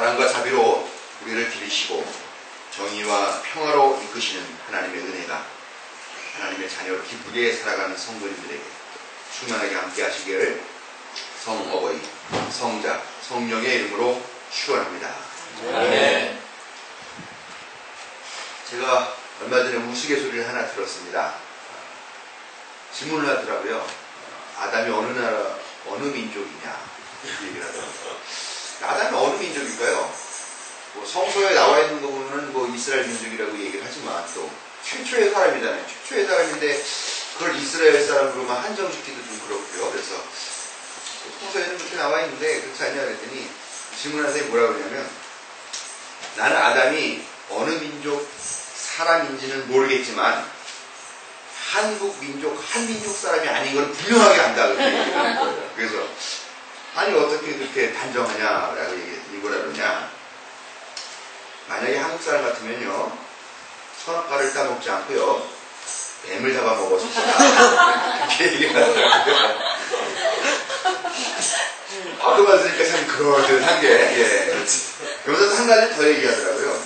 사랑과 자비로 우리를 기르시고 정의와 평화로 이끄시는 하나님의 은혜가 하나님의 자녀로 기쁘게 살아가는 성도님들에게 충만하게 함께 하시기를 성어버이, 성자, 성령의 이름으로 축원합니다. 네. 제가 얼마 전에 우스갯소리를 하나 들었습니다. 질문을 하더라고요. 아담이 어느 나라, 어느 민족이냐 이렇게 얘기를 하더라고요. 아담이 어느 민족일까요? 뭐 성서에 나와 있는 거 보면은 뭐 이스라엘 민족이라고 얘기를 하지만 또 최초의 사람이잖아요. 최초의 사람인데 그걸 이스라엘 사람으로만 한정짓기도 좀 그렇고요. 그래서 성서에는 그렇게 나와 있는데 그렇지 않냐 그랬더니 질문하는 사람이 뭐라고 그러냐면 나는 아담이 어느 민족 사람인지는 모르겠지만 한국 민족, 한민족 사람이 아닌 걸 분명하게 안다. 그래서 아니 어떻게 그렇게 단정하냐라고 얘기했더니 뭐라 그러냐. 만약에 한국 사람 같으면요 선악과를 따먹지 않고요 뱀을 잡아먹었을 거다. 그렇게 얘기하더라고요. 그 말 들으니까 참 그럴듯한 게 여기서 한 가지 더 얘기하더라고요.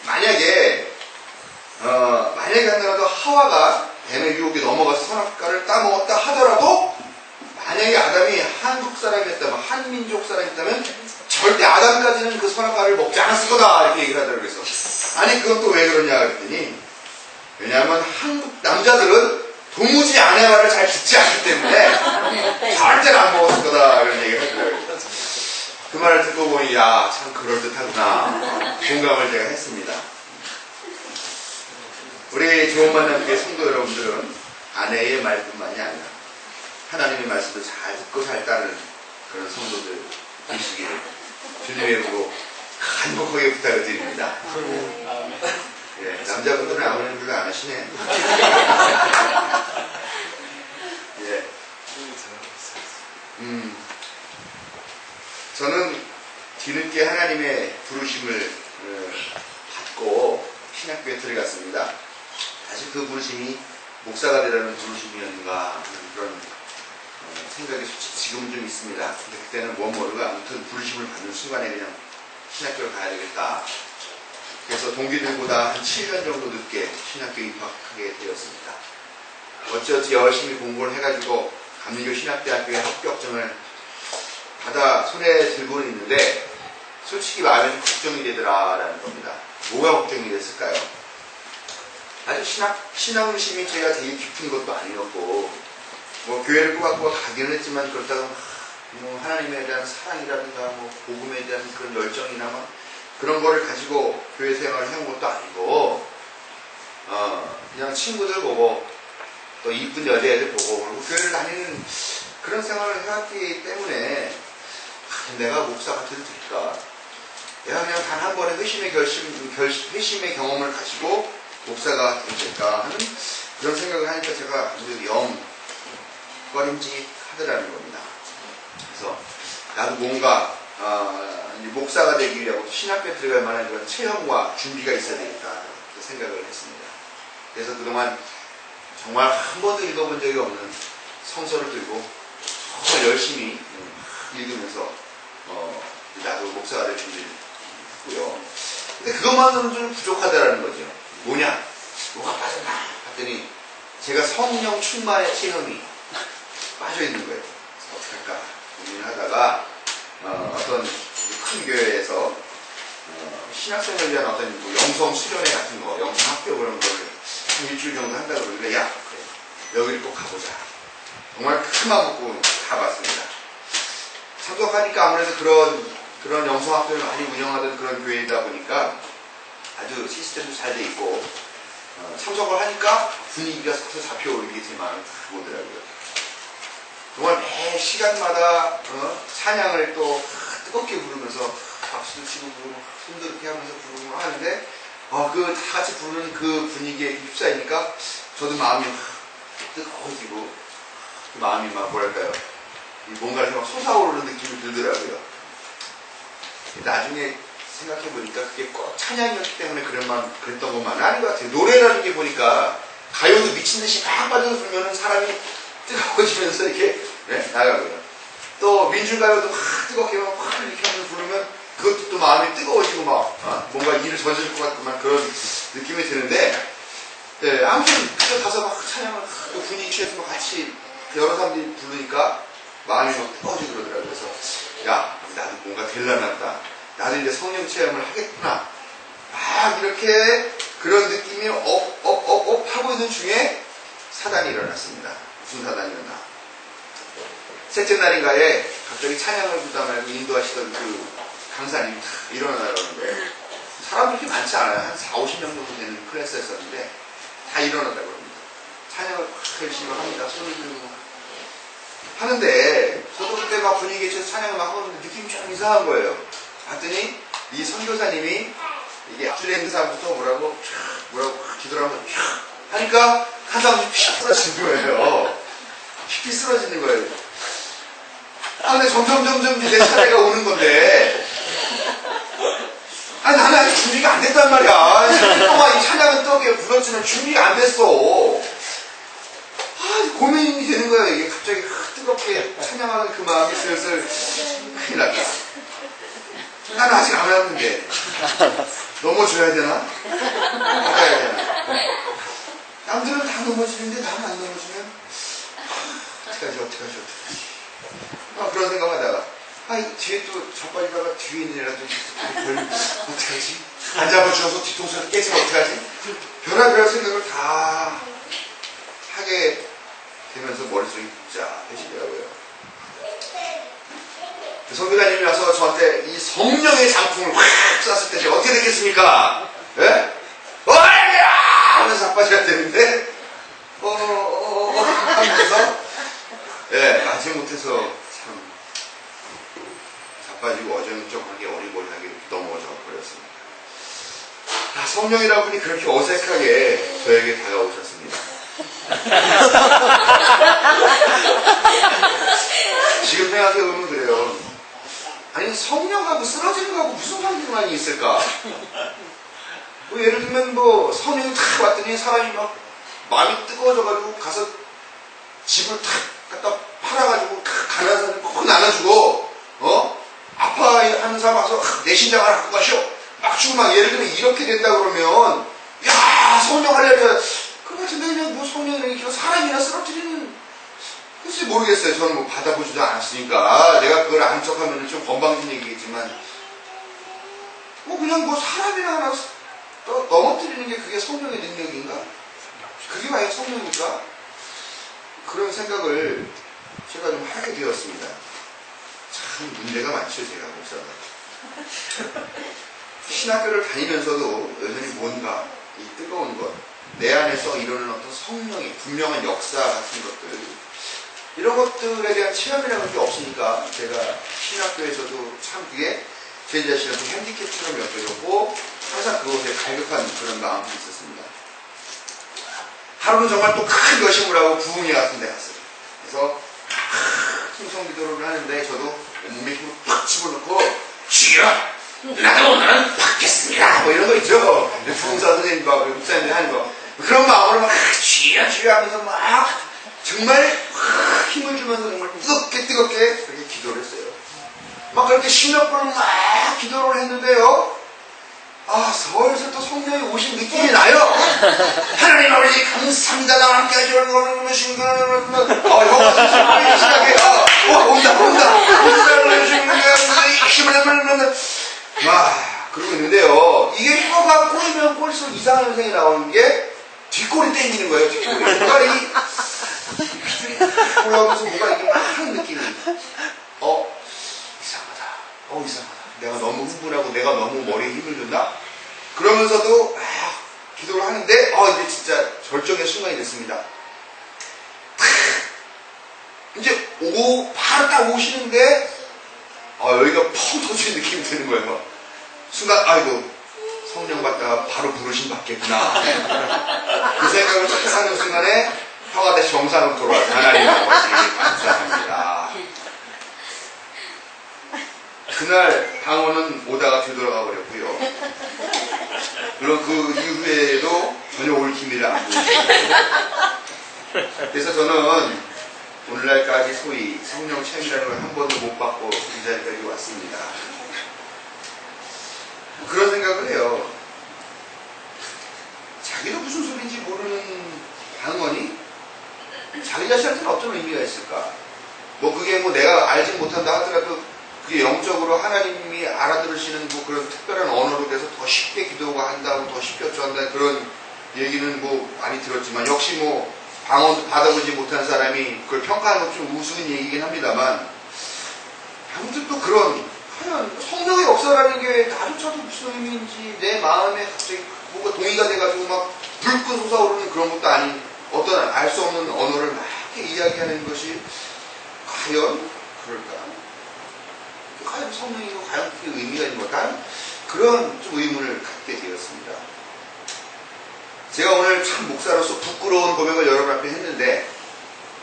만약에 하더라도 하와가 뱀의 유혹에 넘어가서 선악과를 따먹었다 하더라도 만약에 아담이 한국 사람이었다면 한민족 사람이었다면 절대 아담까지는 그 선악과를 먹지 않았을 거다 이렇게 얘기를 하더라고요. 그래서 아니 그건 또 왜 그러냐 그랬더니 왜냐하면 한국 남자들은 도무지 아내 말을 잘 듣지 않기 때문에 절대로 안 먹었을 거다 이런 얘기를 하더라고요. 그 말을 듣고 보니 야 참 그럴듯하구나 공감을 제가 했습니다. 우리 좋은 만남교회 성도 여러분들은 아내의 말뿐만이 아니라 하나님의 말씀도 잘 듣고 잘 따르는 그런 성도들 되시기를 주님의 이름으로 간곡하게 부탁을 드립니다. 예, 남자분들은 아무런 불가 안 하시네. 예. 저는 뒤늦게 하나님의 부르심을 받고 신학교에 들어갔습니다. 사실 그 부르심이 목사가 되라는 부르심이었는가 하는 그런 생각이 솔직히 지금은 좀 있습니다. 근데 그때는 뭐 모르고 아무튼 부르심을 받는 순간에 그냥 신학교를 가야 되겠다. 그래서 동기들보다 한 7년 정도 늦게 신학교에 입학하게 되었습니다. 어찌어찌 열심히 공부를 해가지고 감리교 신학대학교에 합격증을 받아 손에 들고는 있는데 솔직히 마음에 좀 걱정이 되더라라는 겁니다. 뭐가 걱정이 됐을까요? 아주 신앙심이 제가 되게 깊은 것도 아니었고 뭐 교회를 꼬박꼬박 가기는 했지만 그렇다고 뭐 하나님에 대한 사랑이라든가 뭐 복음에 대한 그런 열정이나 뭐 그런 거를 가지고 교회 생활을 해온 것도 아니고 그냥 친구들 보고 또 이쁜 여자애들 보고 그리고 교회를 다니는 그런 생활을 해왔기 때문에 내가 목사가 돼도 될까? 내가 그냥 단 한 번의 회심의 경험을 가지고 목사가 돼도 될까 하는 그런 생각을 하니까 제가 영 꺼림직하더라는 겁니다. 그래서 나도 뭔가 목사가 되기 위하고 신학교에 들어갈 만한 그런 체험과 준비가 있어야 되겠다 생각을 했습니다. 그래서 그동안 정말 한 번도 읽어본 적이 없는 성서를 들고 정말 열심히 읽으면서 나도 목사가 될 준비를 했고요. 근데 그것만으로는 좀 부족하다라는 거죠. 뭐냐? 뭐가 빠졌나? 봤더니 제가 성령 충만의 체험이 빠져있는 거예요. 그래서 어떻게 할까 고민하다가 어떤 큰 교회에서 신학생을 위한 어떤 뭐 영성 수련회 같은 거, 영성 학교 그런 거를 한 일주일 정도 한다고 그러길래 야 그래, 여기를 꼭 가보자. 정말 큰 마음 먹고 가봤습니다. 참석하니까 아무래도 그런 영성 학교를 많이 운영하던 그런 교회이다 보니까 아주 시스템도 잘 돼 있고 참석을 하니까 분위기가 서서 잡혀오르게 제 마음이 딱 오더라고요. 정말 매 시간마다 찬양을 또 뜨겁게 부르면서 박수도 치고 부르고 손도 이렇게 하면서 부르고 하는데 그 다 같이 부르는 그 분위기에 휩싸이니까 저도 마음이 뜨거워지고 그 마음이 막 뭐랄까요 뭔가를 막 솟아오르는 느낌이 들더라고요. 나중에 생각해보니까 그게 꼭 찬양이었기 때문에 그랬던 것만은 아닌 것 같아요. 노래라는 게 보니까 가요도 미친듯이 막 빠져서 부르면 사람이 뜨거워지면서 이렇게 나가고요. 또 민중가요도 확 뜨겁게 막 이렇게 하면서 부르면 그것도 또 또 마음이 뜨거워지고 막 뭔가 일을 저질 것 같구만 그런 느낌이 드는데 네, 아무튼 그때 가서 막 찬양을 또 분위기 취해서 막 같이 여러 사람들이 부르니까 마음이 막 뜨거워지고 그러더라고요. 그래서 야 나도 뭔가 될라나 보다. 나도 이제 성령 체험을 하겠구나. 막 이렇게 그런 느낌이 업 하고 있는 중에 사단이 일어났습니다. 무슨 사단이었나? 셋째 날인가에 갑자기 찬양을 부르다 말고 인도하시던 그 강사님이 다 일어나라는 거예요. 사람들이 그렇게 많지 않아요. 한 4, 50명 정도 되는 클래스였었는데 다 일어나라고 합니다. 찬양을 막 열심히 합니다. 손을 들고 하는데 저도 그때 막 분위기에 취해서 찬양을 막 하고 있는데 느낌이 좀 이상한 거예요. 봤더니 이 선교사님이 이게 앞줄에 있는 사람부터 뭐라고 기도를 하면 하니까 한 사람이 휙 쓰러지는 거예요. 휙 쓰러지는 거예요. 근데 점점 내 차례가 오는 건데 나는 아직 준비가 안 됐단 말이야. 10분 동안 이 찬양은 떡에 불었지만 준비가 안 됐어. 고민이 되는 거야. 이게 갑자기 뜨겁게 찬양하는 그 마음이 슬슬 큰일 났다. 나는 아직 안 왔는데 넘어져야 되나? 받아야 되나? 남들은 다 넘어지는데 나는 안 넘어지면 어떡하지 그런 생각하다가 뒤에 또 자빠지다가 뒤에 있는 애라도 어떡하지? 안 잡아주어서 뒤통수를 깨지면 어떡하지? 별의별 생각을 다 하게 되면서 머릿속이 복잡해지더라고요. 선교사님이 와서 저한테 이 성령의 장풍을 확 쐈을 때 제가 어떻게 됐겠습니까? 예? 어이야! 하면서 자빠져야 되는데 하면서 마지못해서 참 자빠지고 어정쩡하게 어리버리하게 넘어져 버렸습니다. 성령이라는 분이 그렇게 어색하게 저에게 다가오셨습니다. 지금 생각해보면 그래요. 아니 성령하고 쓰러지는 거하고 무슨 관계만이 있을까? 뭐 예를 들면 뭐 성령이 탁 왔더니 사람이 막 마음이 뜨거워져가지고 가서 집을 탁 갖다 팔아가지고 가난한 사람을 꼭 나눠주고 아파하는 사람 와서 내 신장 하나 갖고 가시오 막 주고 막 예를 들면 이렇게 된다 그러면 야 성령 하려면 그거 같은데 그냥 뭐 성령이 이렇게 사람이나 쓰러뜨리는 글쎄 모르겠어요. 저는 뭐 받아보지도 않았으니까 내가 그걸 안 척하면 좀 건방진 얘기겠지만 뭐 그냥 뭐 사람이나 하나 넘어뜨리는 게 그게 성령의 능력인가? 그게 과연 성령일까? 그런 생각을 제가 좀 하게 되었습니다. 참 문제가 많죠, 제가 목사가. 신학교를 다니면서도 여전히 뭔가 이 뜨거운 것, 내 안에서 이루는 어떤 성령의 분명한 역사 같은 것들, 이런 것들에 대한 체험이라는 게 없으니까 제가 신학교에서도 참 그게 제 자신한테 핸디캡처럼 여겨졌고 항상 그것에 갈급한 그런 마음이 있었습니다. 하루는 정말 또 큰 결심을 하고 부흥회 같은 데 갔어요. 그래서 충성 기도를 하는데 저도 몸에 힘을 팍 집어넣고 주여 나도 오늘은 받겠습니다 뭐 이런 거 있죠. 부흥사 선생님과 목사님들이 하는 거 그런 마음으로 막 주여 하면서 막 정말 힘을 주면서 정말 뜨겁게 그렇게 기도를 했어요. 막 그렇게 10몇 분을 막 기도를 했는데요. 서울에서 또 성령이 오신 느낌이 나요. 하나님 아버지 감사합니다. 나와 함께 하시는 거는 영화 선생님이 시작해요. 온다. 그러고 있는데요. 이게 혀가 꼬이면 꼬일수록 이상한 현상이 나오는 게 뒷골이 땡기는 거예요. 뒷골이. 뭔가 이 휘들이 올라오면서 뭔가 이게 막 하는 느낌이. 이상하다. 내가 너무 흥분하고 내가 너무 머리에 힘을 줬나? 그러면서도 기도를 하는데 이제 진짜 절정의 순간이 됐습니다. 이제 바로 딱 오시는데 여기가 펑 터지는 느낌이 드는 거예요. 순간 아이고 성령 받다가 바로 부르심 받겠구나. 그 생각을 딱 하는 순간에 혀가 다시 정상으로 돌아와서 하나님 아버지 감사합니다. 그날 방언은 오다가 되돌아가 버렸고요. 물론 그 이후에도 전혀 올 기미를 안 보였어요. 그래서 저는 오늘날까지 소위 성령 체험이라는 걸 한 번도 못 받고 이 자리까지 왔습니다. 생각을 해요. 자기도 무슨 소리인지 모르는 방언이 자기 자신한테는 어떤 의미가 있을까? 뭐 그게 뭐 내가 알지 못한다 하더라도 그게 영적으로 하나님이 알아들으시는 뭐 그런 특별한 언어로 돼서 더 쉽게 기도가 한다고 더 쉽게 어쩌한다 그런 얘기는 뭐 많이 들었지만 역시 뭐 방언도 받아보지 못한 사람이 그걸 평가하는 건 좀 우스운 얘기긴 합니다만 아무튼 또 그런 하여간 성령의 역사라는 게 나조차도 무슨 의미인지 내 마음에 갑자기 뭔가 동의가 돼가지고 막 불끈 솟아오르는 그런 것도 아닌 어떤 알 수 없는 언어를 막 이렇게 이야기하는 것이 과연 그럴까? 과연 성령이고 과연 그게 의미가 있는 걸까? 그런 좀 의문을 갖게 되었습니다. 제가 오늘 참 목사로서 부끄러운 고백을 여러분 앞에 했는데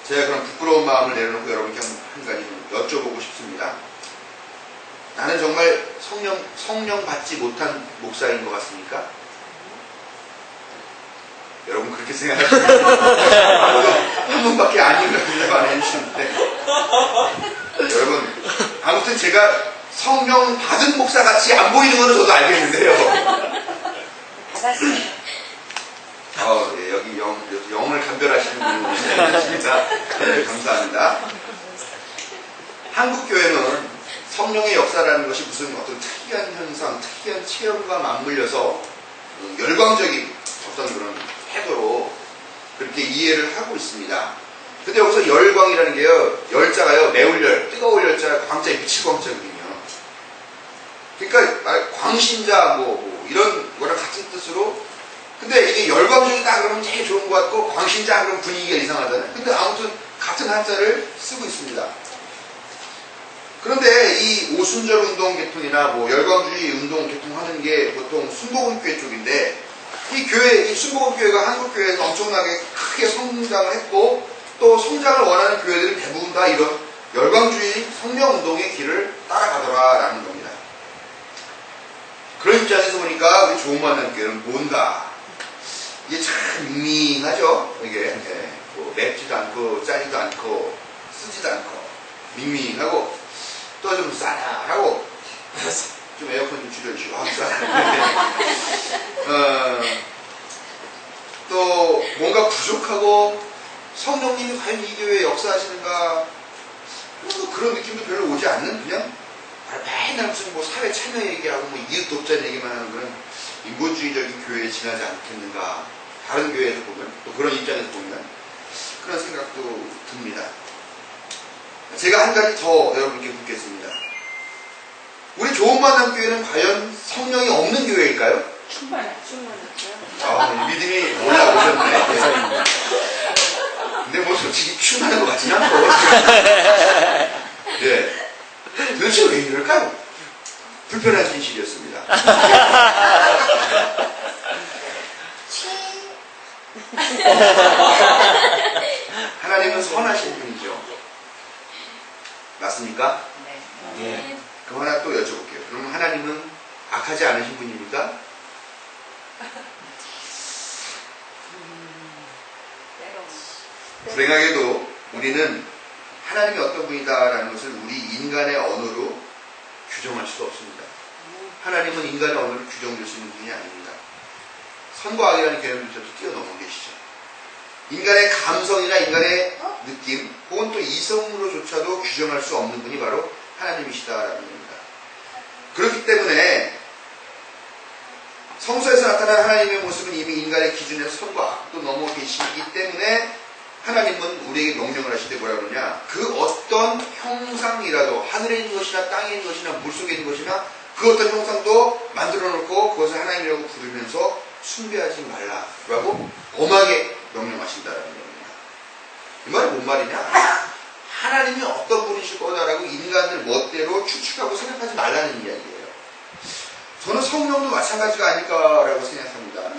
제가 그런 부끄러운 마음을 내려놓고 여러분께 한 가지 좀 여쭤보고 싶습니다. 나는 정말 성령 받지 못한 목사인 것 같습니까? 여러분 그렇게 생각하시면 아무도 한 분밖에 아니라고 대답 안 해주시는데 여러분 아무튼 제가 성령 받은 목사 같이 안 보이는 건 저도 알겠는데요. 받았어요. 네, 여기 영을 감별하시는 분이 계십니다. 네, 감사합니다. 한국 교회는 성령의 역사라는 것이 무슨 어떤 특이한 현상, 특이한 체험과 맞물려서 열광적인 어떤 그런 태도로 그렇게 이해를 하고 있습니다. 근데 여기서 열광이라는 게요, 열자가요, 매울 열, 뜨거울 열자, 광자에 미칠 광자거든요. 그러니까 광신자 뭐 이런 거랑 같은 뜻으로 근데 이게 열광적이다 그러면 제일 좋은 것 같고 광신자 그러면 분위기가 이상하잖아요. 근데 아무튼 같은 한자를 쓰고 있습니다. 그런데 이 오순절 운동 계통이나 뭐 열광주의 운동 계통하는 게 보통 순복음교회 쪽인데 이 교회, 이 순복음교회가 한국교회에서 엄청나게 크게 성장을 했고 또 성장을 원하는 교회들은 대부분 다 이런 열광주의 성령운동의 길을 따라가더라라는 겁니다. 그런 입장에서 보니까 우리 좋은 만남 교회는 뭔가 이게 참 밍밍하죠. 이게 뭐 맵지도 않고 짜지도 않고 쓰지도 않고 밍밍하고 또 좀 싸다하고 좀 에어컨 좀 줄여주시고 또 뭔가 부족하고 성령님이 과연 이 교회에 역사하시는가 그런 느낌도 별로 오지 않는 그냥 맨날 무슨 뭐 사회 참여 얘기하고 뭐 이웃 돕자 얘기만 하는 그런 인본주의적인 교회에 지나지 않겠는가. 다른 교회에서 보면 또 그런 입장에서 보면 그런 생각도 듭니다. 제가 한 가지 더 여러분께 묻겠습니다. 우리 좋은 만남 교회는 과연 성령이 없는 교회일까요? 충만했어요. 믿음이 올라오셨네. 근데 뭐 솔직히 충만한 것 같지는 않고. 네. 도대체 왜 이럴까요? 불편한 진실이었습니다. 하나님은 선하신 분이죠. 맞습니까? 네. 그럼 하나 또 여쭤볼게요. 그럼 하나님은 악하지 않으신 분입니까? 불행하게도 우리는 하나님이 어떤 분이다라는 것을 우리 인간의 언어로 규정할 수 없습니다. 하나님은 인간의 언어로 규정될 수 있는 분이 아닙니다. 선과 악이라는 개념조차도 뛰어넘어 계시죠. 인간의 감성이나 인간의 느낌 혹은 또 이성으로조차도 규정할 수 없는 분이 바로 하나님이시다라는 겁니다. 그렇기 때문에 성서에서 나타난 하나님의 모습은 이미 인간의 기준의 선과 악도 넘어 계시기 때문에 하나님은 우리에게 명령을 하실 때 뭐라 그러냐, 그 어떤 형상이라도 하늘에 있는 것이나 땅에 있는 것이나 물속에 있는 것이나 그 어떤 형상도 만들어 놓고 그것을 하나님이라고 부르면서 숭배하지 말라라고 엄하게 명령하신다라는 겁니다. 이 말이 뭔 말이냐? 하나님이 어떤 분이실 거다라고 인간을 멋대로 추측하고 생각하지 말라는 이야기예요. 저는 성령도 마찬가지가 아닐까라고 생각합니다.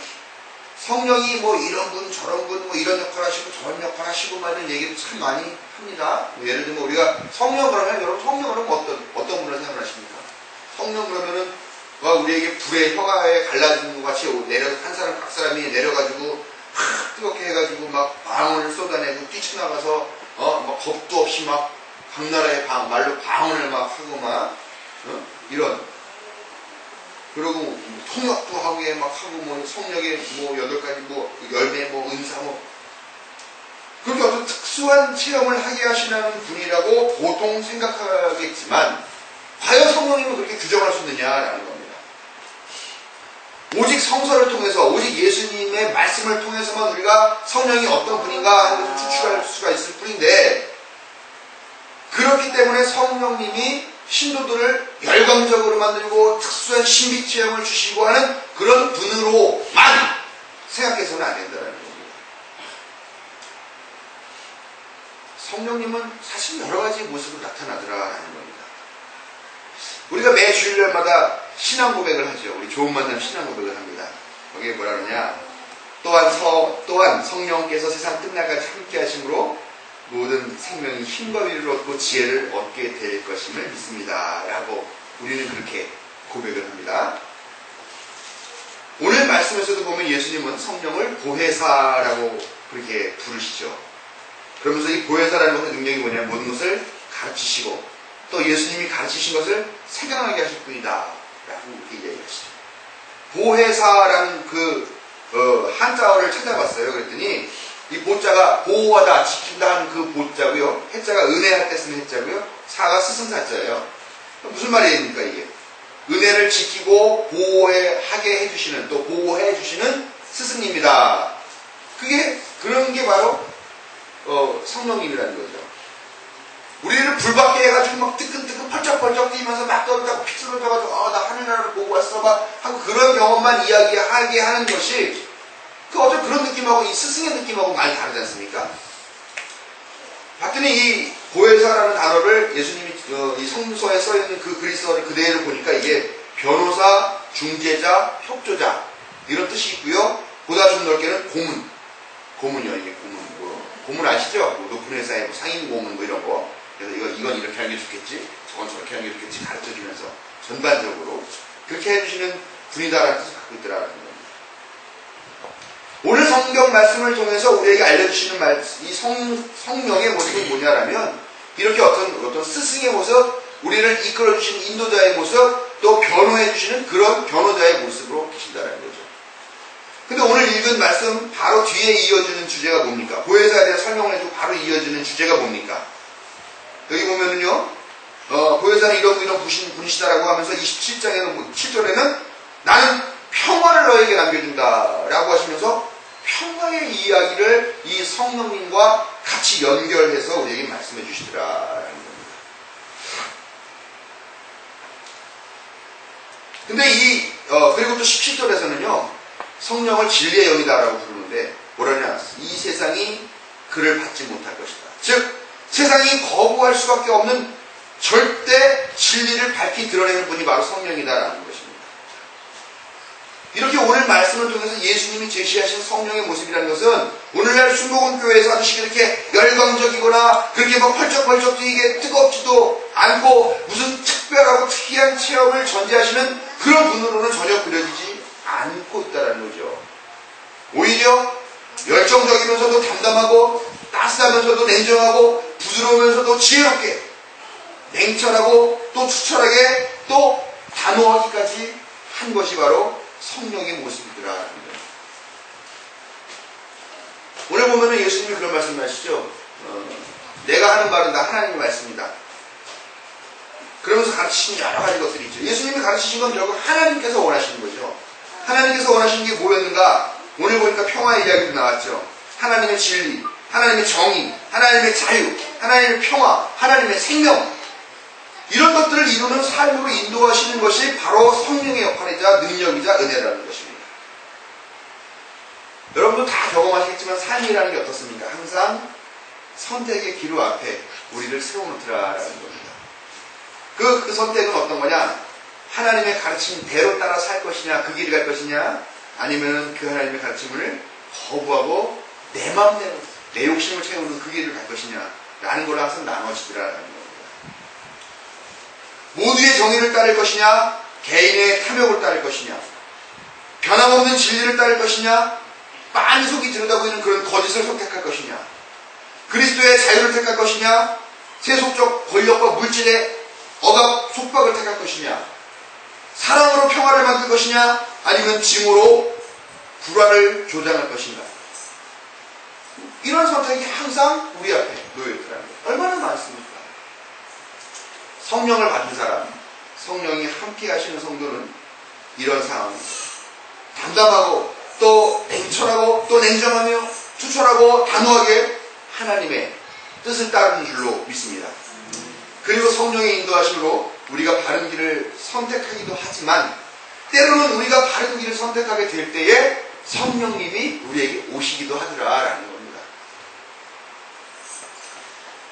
성령이 뭐 이런 분 저런 분 뭐 이런 역할 하시고 저런 역할 하시고 막 이런 얘기를 참 많이 합니다. 뭐 예를 들면 우리가 성령 그러면 여러분 성령 그러면 어떤 분을 생각하십니까? 성령 그러면은 우리에게 불의 혀가에 갈라지는 것 같이 한 사람 각 사람이 내려가지고 뜨겁게 해가지고 막 방언을 쏟아내고 뛰쳐나가서 막 겁도 없이 막 각 나라의 말로 방언을 막 하고 막 이런 그리고 통역도 하고 막 하고 뭐 성령의 뭐 8가지 뭐 열매 뭐 은사 뭐 그렇게 어떤 특수한 체험을 하게 하시는 분이라고 보통 생각하겠지만 과연 성령님은 그렇게 규정할 수 있느냐라는 겁니다. 오직 성서를 통해서 오직 예수님의 말씀을 통해서만 우리가 성령이 어떤 분인가 하는 것을 추측할 수가 있을 뿐인데 그렇기 때문에 성령님이 신도들을 열광적으로 만들고 특수한 신비 체험을 주시고 하는 그런 분으로만 생각해서는 안 된다는 겁니다. 성령님은 사실 여러 가지 모습으로 나타나더라라는 겁니다. 우리가 매 주일날마다 신앙 고백을 하죠. 우리 좋은 만남 신앙 고백을 합니다. 거기에 뭐라 그러냐? 또한 성령께서 세상 끝날까지 함께 하심으로 모든 생명이 힘과 위를 얻고 지혜를 얻게 될 것임을 믿습니다. 라고 우리는 그렇게 고백을 합니다. 오늘 말씀에서도 보면 예수님은 성령을 보혜사라고 그렇게 부르시죠. 그러면서 이 보혜사라는 것의 능력이 뭐냐면 모든 것을 가르치시고 또 예수님이 가르치신 것을 생각나게 하실 뿐이다 라고 이렇게 이야기하시죠. 보혜사라는 그 한자어를 찾아봤어요. 그랬더니 이 보자가 보호하다, 지킨다 하는 그 보자고요. 해자가 은혜할 때 쓰는 해자고요. 사가 스승사자예요. 무슨 말입니까 이게? 은혜를 지키고 보호하게 해주시는 또 보호해 주시는 스승님이다. 그런 게 바로 성령님이라는 거죠. 우리를 불받게 해가지고 막 뜨끈뜨끈 펄쩍펄쩍 뛰면서 막 떨다가 픽 쓰러져가지고 나 하늘나라를 보고 왔어 막 하고 그런 경험만 이야기하게 하는 것이 어떤 그런 느낌하고 이 스승의 느낌하고 많이 다르지 않습니까? 봤더니 이 보혜사라는 단어를 예수님이 이 성서에 써있는 그 그리스어를 그대로 보니까 이게 변호사, 중재자, 협조자 이런 뜻이 있고요. 보다 좀 넓게는 고문이요. 이게 고문 아시죠? 뭐 높은 회사의 뭐 상임 고문 뭐 이런 거. 그래서 이건 이렇게 하는 게 좋겠지, 저건 저렇게 하는 게 좋겠지 가르쳐주면서 전반적으로 그렇게 해주시는 분이다라는 뜻을 갖고 있더라는 겁니다. 오늘 성경 말씀을 통해서 우리에게 알려주시는 이 성령의 모습은 뭐냐라면 이렇게 어떤 스승의 모습, 우리를 이끌어주시는 인도자의 모습, 또 변호해주시는 그런 변호자의 모습으로 계신다는 거죠. 근데 오늘 읽은 말씀 바로 뒤에 이어지는 주제가 뭡니까? 보혜사에 대한 설명을 해주고 바로 이어지는 주제가 뭡니까? 여기 보면은요, 보혜사는 이런 분이시다라고 하면서 27장에는 7절에는 나는 평화를 너에게 남겨준다 라고 하시면서 평화의 이야기를 이 성령님과 같이 연결해서 우리에게 말씀해 주시더라라는 겁니다. 근데 그리고 또 17절에서는요, 성령을 진리의 영이다라고 부르는데 뭐라냐? 이 세상이 그를 받지 못할 것이다. 즉 세상이 거부할 수밖에 없는 절대 진리를 밝히 드러내는 분이 바로 성령이다라는 것입니다. 이렇게 오늘 말씀을 통해서 예수님이 제시하신 성령의 모습이라는 것은 오늘날 순복음교회에서 아주 이렇게 열광적이거나 그렇게 막 펄쩍펄쩍 뛰게 뜨겁지도 않고 무슨 특별하고 특이한 체험을 전제하시는 그런 분으로는 전혀 그려지지 않고 있다는 거죠. 오히려 열정적이면서도 담담하고 따스하면서도 냉정하고 부드러우면서도 지혜롭게 냉철하고 또 추철하게 또 단호하기까지 한 것이 바로 성령의 모습이더라. 오늘 보면은 예수님이 그런 말씀을 하시죠. 내가 하는 말은 다 하나님의 말씀이다. 그러면서 가르치신 여러 가지 것들이 있죠. 예수님이 가르치신 건 결국 하나님께서 원하시는 거죠. 하나님께서 원하시는 게 뭐였는가? 오늘 보니까 평화의 이야기도 나왔죠. 하나님의 진리, 하나님의 정의, 하나님의 자유, 하나님의 평화, 하나님의 생명, 이런 것들을 이루는 삶으로 인도하시는 것이 바로 성령의 역할이자 능력이자 은혜라는 것입니다. 여러분도 다 경험하시겠지만 삶이라는 게 어떻습니까? 항상 선택의 기로 앞에 우리를 세워놓더라라는 겁니다. 그 선택은 어떤 거냐? 하나님의 가르침대로 따라 살 것이냐, 그 길을 갈 것이냐, 아니면 그 하나님의 가르침을 거부하고 내 마음대로 내 욕심을 채우는 그 길을 갈 것이냐 라는 걸로 항상 나눠지더라라는 겁니다. 모두의 정의를 따를 것이냐, 개인의 탐욕을 따를 것이냐, 변함없는 진리를 따를 것이냐, 빤히 속이 들여다보이는 그런 거짓을 선택할 것이냐, 그리스도의 자유를 택할 것이냐, 세속적 권력과 물질의 억압, 속박을 택할 것이냐, 사랑으로 평화를 만들 것이냐 아니면 증오로 불화를 조장할 것인가. 이런 선택이 항상 우리 앞에 놓여있더라는 거예요. 얼마나 많습니까? 성령을 받은 사람, 성령이 함께 하시는 성도는 이런 상황에서 담담하고 또 냉철하고 또 냉정하며 투철하고 단호하게 하나님의 뜻을 따르는 줄로 믿습니다. 그리고 성령의 인도하심으로 우리가 바른 길을 선택하기도 하지만 때로는 우리가 바른 길을 선택하게 될 때에 성령님이 우리에게 오시기도 하더라라는 겁니다.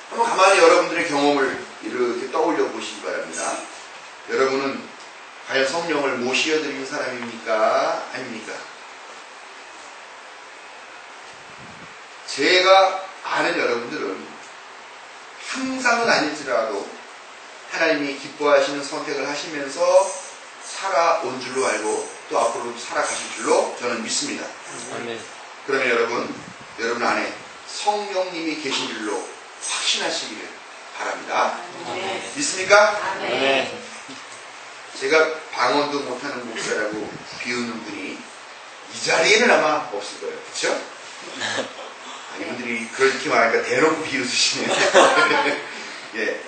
한번 가만히 여러분들의 경험을 이렇게 떠올려 보시기 바랍니다. 여러분은 과연 성령을 모시어드리는 사람입니까? 아닙니까? 제가 아는 여러분들은 항상은 아닐지라도 하나님이 기뻐하시는 선택을 하시면서 살아온 줄로 알고 또 앞으로도 살아가실 줄로 저는 믿습니다. 아멘. 그러면 여러분 안에 성령님이 계신 줄로 확신하시기를 바랍니다. 네. 믿습니까? 아멘. 제가 방언도 못하는 목사라고 비웃는 분이 이 자리에는 아마 없을 거예요. 그렇죠? 이분들이 그렇게 말하니까 대놓고 비웃으시네요. 예.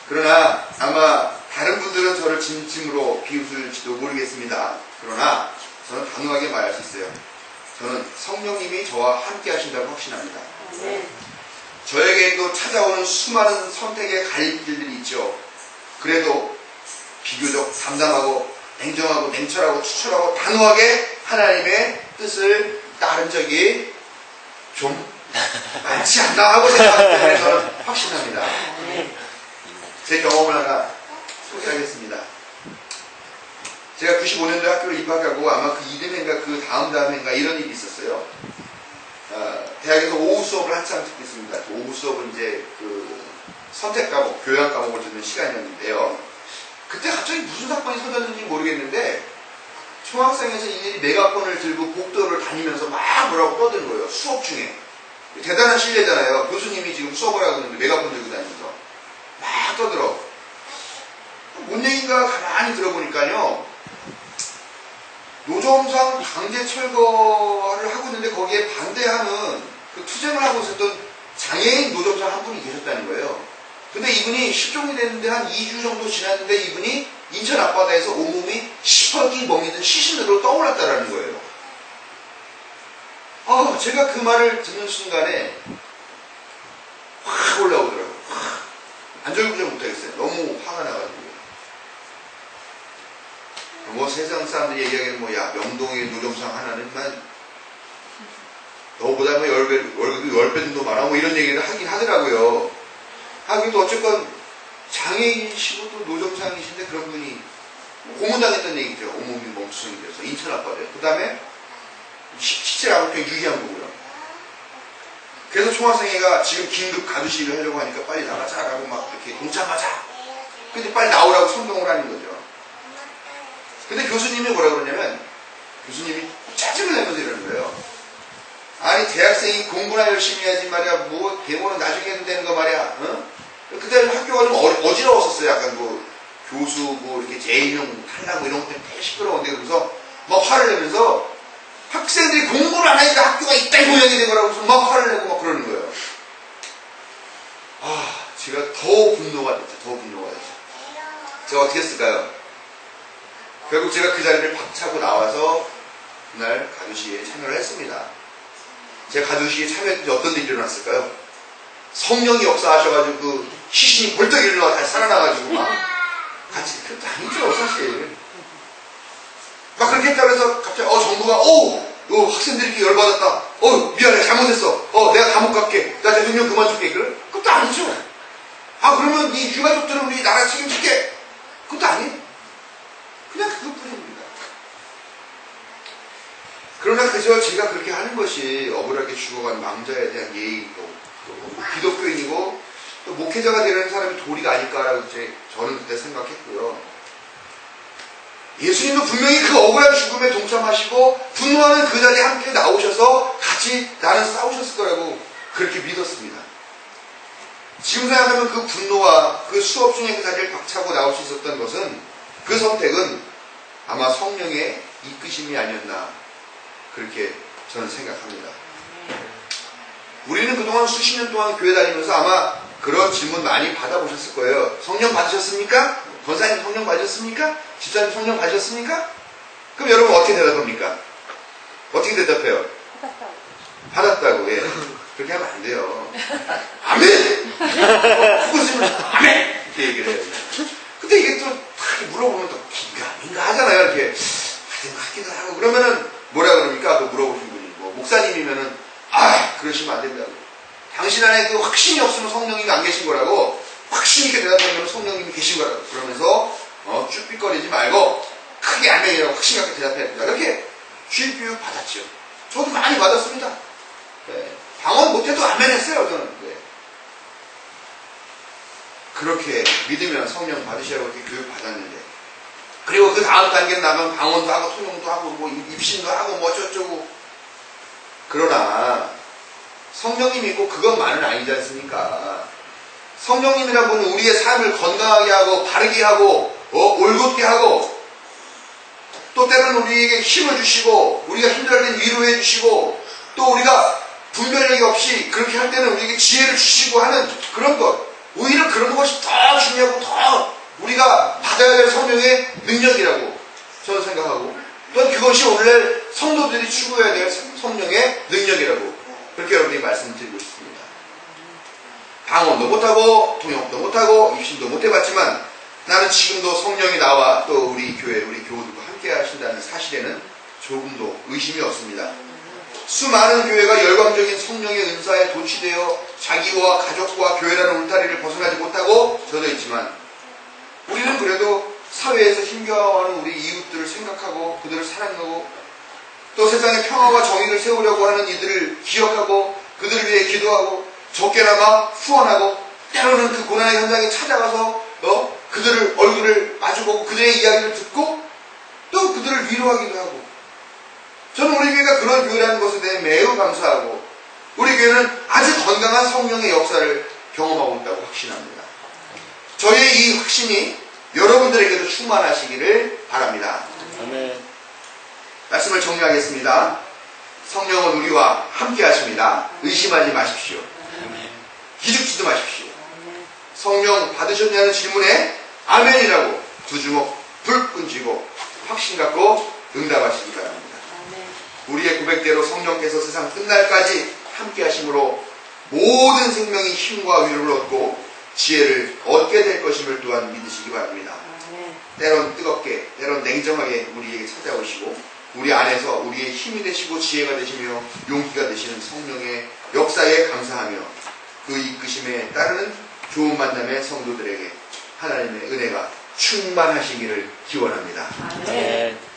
그러나 아마 다른 분들은 저를 진심으로 비웃을지도 모르겠습니다. 그러나 저는 단호하게 말할 수 있어요. 저는 성령님이 저와 함께 하신다고 확신합니다. 네. 저에게도 찾아오는 수많은 선택의 갈림길들이 있죠. 그래도 비교적 담담하고 냉정하고 냉철하고 추철하고 단호하게 하나님의 뜻을 따른 적이 좀 많지 않나 하고 생각하기 저는 확신합니다. 제 경험을 하나 소개하겠습니다. 제가 95년도에 학교를 입학하고 아마 그 이듬해인가 그 다음 해인가 이런 일이 있었어요. 대학에서 오후 수업을 한참 듣고 있습니다. 오후 수업은 이제 그 선택 과목, 교양 과목을 듣는 시간이었는데요. 그때 갑자기 무슨 사건이 터졌는지 모르겠는데 총학생에서 일일이 메가폰을 들고 복도를 다니면서 막 뭐라고 떠드는 거예요. 수업 중에. 대단한 실례잖아요. 교수님이 지금 수업을 하고 있는데 메가폰 들고 다니면서 막 떠들어. 뭔 얘기인가 가만히 들어보니까요. 노점상 강제 철거를 하고 있는데 거기에 반대하는 그 투쟁을 하고 있었던 장애인 노점상 한 분이 계셨다는 거예요. 근데 이분이 실종이 됐는데 한 2주 정도 지났는데 이분이 인천 앞바다에서 온몸이 시퍼기 멍이든 시신으로 떠올랐다라는 거예요. 제가 그 말을 듣는 순간에 확 올라오더라고요. 안절부절 못하겠어요. 너무 화가 나가지고. 뭐 세상 사람들이 얘기하기는 야 명동의 노점상 하나는만 너보다 뭐 월급이 10배 정도 많아 뭐 이런 얘기를 하긴 하더라고요. 하기도 어쨌건 장애인이시고 또 노점상이신데 그런 분이 고문당했던 얘기죠. 온몸이 멍청이 돼서 인천 앞바다에. 그 다음에 시체를 아무 때 유기한 거고요. 그래서 총학생회가 지금 긴급 가두시를 하려고 하니까 빨리 나가자라고 막 이렇게 동참하자. 근데 빨리 나오라고 선동을 하는 거죠. 근데 교수님이 뭐라 그러냐면 교수님이 짜증을 내면서 이러는 거예요. 아니 대학생이 공부나 열심히 해야지 말이야. 뭐 데모는 나중에 해도 되는 거 말이야. 그때 학교가 좀 어지러웠었어요. 약간 뭐 교수 뭐 이렇게 재임용 하려고 이런 것 때문에 되게 시끄러운데 그래서 막 화를 내면서 학생들이 공부를 안 하니까 학교가 이따위 모양이 된 거라고 해서 막 화를 내고 막 그러는 거예요. 제가 더 분노가 됐죠. 제가 어떻게 했을까요? 결국 제가 그 자리를 박차고 나와서 그날 가두시에 참여를 했습니다. 제가 가두시에 참여했는데 어떤 일이 일어났을까요? 성령이 역사하셔가지고 그 시신이 벌떡 일어나 다시 살아나가지고 막 같이 그것도 아니죠 사실. 막 그렇게 했다고 해서 갑자기 정부가 학생들이 이렇게 열받았다. 미안해 잘못했어. 내가 감옥 갈게. 나 대통령 그만둘게. 그것도 아니죠. 그러면 이 유가족들은 우리 나라 책임질게. 그것도 아니에요. 그냥 그것뿐입니다. 그러나 그저 제가 그렇게 하는 것이 억울하게 죽어간 망자에 대한 예의이고 기독교인이고 또 목회자가 되는 사람이 도리가 아닐까라고 저는 그때 생각했고요. 예수님도 분명히 그 억울한 죽음에 동참하시고 분노하는 그 자리에 함께 나오셔서 같이 나는 싸우셨을 거라고 그렇게 믿었습니다. 지금 생각하면 그 분노와 그 수업 중에 그 자리를 박차고 나올 수 있었던 것은 그 선택은 아마 성령의 이끄심이 아니었나 그렇게 저는 생각합니다. 우리는 그동안 수십 년 동안 교회 다니면서 아마 그런 질문 많이 받아보셨을 거예요. 성령 받으셨습니까? 권사님 성령 받으셨습니까? 집사님 성령 받으셨습니까? 그럼 여러분 어떻게 대답합니까? 어떻게 대답해요? 받았다고. 예. 그렇게 하면 안 돼요. 아멘! 그것은 아멘! 이렇게 얘기를 해요. 근데 이게 또 물어보면 또 긴가 하잖아요. 이렇게 하기도 하고 그러면은 뭐라 그럽니까? 또 물어보신 분이 뭐 목사님이면은 그러시면 안 된다고. 당신 안에 그 확신이 없으면 성령님이 안 계신 거라고. 확신 있게 대답하면 성령님이 계신 거라고. 그러면서 쭈삣거리지 말고 크게 아멘이라고 확신 있게 대답해야 된다. 이렇게 주입교육 받았죠. 저도 많이 받았습니다. 네. 방언 못해도 아멘 했어요. 저는. 네. 그렇게 믿으면 성령 받으시라고 이렇게 교육 받았는데, 그리고 그 다음 단계는 나가면 방언도 하고 통용도 하고 뭐 입신도 하고 뭐 어쩌고. 그러나 성령님이 있고 그것만은 아니지 않습니까? 성령님이라고 보는 우리의 삶을 건강하게 하고 바르게 하고 올곧게 하고, 또 때로는 우리에게 힘을 주시고 우리가 힘들 땐 위로해 주시고, 또 우리가 분별력이 없이 그렇게 할 때는 우리에게 지혜를 주시고 하는 그런 것, 오히려 그런 것이 더 중요하고 더 우리가 받아야 될 성령의 능력이라고 저는 생각하고, 또한 그것이 오늘날 성도들이 추구해야 될 성령의 능력이라고 그렇게 여러분이 말씀드리고 싶습니다. 방언도 못하고 통역도 못하고 입신도 못해봤지만 나는 지금도 성령이 나와 또 우리 교회 우리 교우들과 함께 하신다는 사실에는 조금도 의심이 없습니다. 수많은 교회가 열광적인 성령의 은사에 도취되어 자기와 가족과 교회라는 울타리를 벗어나지 못하고 젖어 있지만, 우리는 그래도 사회에서 힘겨워하는 우리 이웃들을 생각하고 그들을 사랑하고, 또 세상에 평화와 정의를 세우려고 하는 이들을 기억하고 그들을 위해 기도하고 적게나마 후원하고, 때로는 그 고난의 현장에 찾아가서 그들을 얼굴을 마주보고 그들의 이야기를 듣고 또 그들을 위로하기도 하고, 저는 우리 교회가 그런 교회라는 것에 대해 매우 감사하고, 우리 교회는 아주 건강한 성령의 역사를 경험하고 있다고 확신합니다. 저희의 이 확신이 여러분들에게도 충만하시기를 바랍니다. 아멘. 말씀을 정리하겠습니다. 성령은 우리와 함께 하십니다. 의심하지 마십시오. 기죽지도 마십시오. 성령 받으셨냐는 질문에 아멘이라고 두 주먹 불끈 쥐고 확신 갖고 응답하시기 바랍니다. 우리의 고백대로 성령께서 세상 끝날까지 함께 하심으로 모든 생명이 힘과 위로를 얻고 지혜를 얻게 될 것임을 또한 믿으시기 바랍니다. 때론 뜨겁게, 때론 냉정하게 우리에게 찾아오시고 우리 안에서 우리의 힘이 되시고 지혜가 되시며 용기가 되시는 성령의 역사에 감사하며 그 이끄심에 따르는 좋은 만남의 성도들에게 하나님의 은혜가 충만하시기를 기원합니다. 아멘.